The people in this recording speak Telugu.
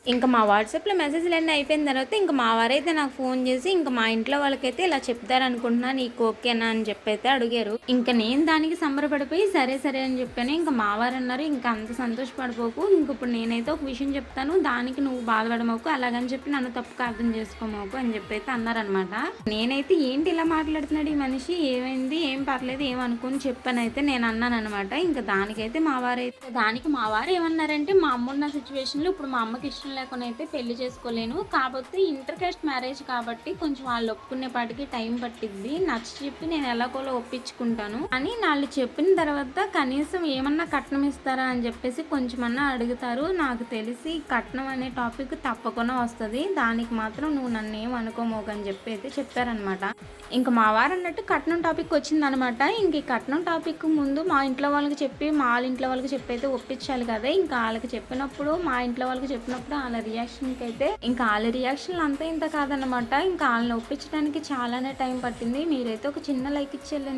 ఇంకా మా వాట్సాప్‌లో మెసేజ్‌లన్నీ అయిపోయిన తర్వాత ఇంక మా వారైతే నాకు ఫోన్ చేసి, ఇంక మా ఇంట్లో వాళ్ళకైతే ఇలా చెప్తారనుకుంటున్నా. నీకు ఓకేనా అని చెప్పైతే అడిగారు. ఇంక నేను దానికి సంబరపడిపోయి సరే, సరే అని చెప్పాను. ఇంక మా వారన్నారు, "ఇంక అంత సంతోషపడిపోకు. ఇంకిప్పుడు నేనైతే ఒక విషయం చెప్తాను. దానికి నువ్వు బాధపడమాకు. అలాగని చెప్పి నన్ను తప్పుగా అర్థం చేసుకోమాకు" అని చెప్పైతే అన్నారనమాట. నేనైతే ఏంటి ఇలా మాట్లాడుతున్నాడు ఈ మనిషి? ఏమైంది? ఏం పర్లేదు ఏమనుకోను చెప్పనైతే నేను అన్నాననమాట. ఇంక దానికి మా వారు ఏమన్నారంటే, మా అమ్మున్న సిచ్యువేషన్‌లో ఇప్పుడు మా అమ్మకి ఇష్టం లేకుండా అయితే పెళ్లి చేసుకోలేను. కాపోతే ఇంటర్ కాస్ట్ మ్యారేజ్ కాబట్టి కొంచెం వాళ్ళు ఒప్పుకునేపాటికి టైం పట్టిద్ది. నచ్చచెప్పి నేను ఎలాగోలా ఒప్పించుకుంటాను అని వాళ్ళు చెప్పిన తర్వాత కనీసం ఏమన్నా కట్నం ఇస్తారా అని చెప్పేసి కొంచెమన్నా అడుగుతారు. నాకు తెలిసి కట్నం అనే టాపిక్ తప్పకుండా వస్తది. దానికి మాత్రం నువ్వు నన్నేం అనుకోమోకు అని చెప్పి అయితే చెప్పారనమాట. ఇంక మా వారు అన్నట్టు కట్నం టాపిక్ వచ్చిందనమాట. ఇంక ఈ కట్నం టాపిక్ ముందు మా ఇంట్లో వాళ్ళకి చెప్పి, మా వాళ్ళ ఇంట్లో వాళ్ళకి చెప్పి అయితే ఒప్పించాలి కదా! ఇంకా ఆళ్ళకి చెప్పినప్పుడు, మా ఇంట్లో వాళ్ళకి చెప్పినప్పుడు ఆళ్ళ రియాక్షన్‌లు అంతా ఇంత కాదనమాట. ఇంకా ఆళ్ళని ఒప్పించడానికి చాలానే టైం పట్టింది. మీరైతే ఒక చిన్న లైక్ ఇచ్చేయండి.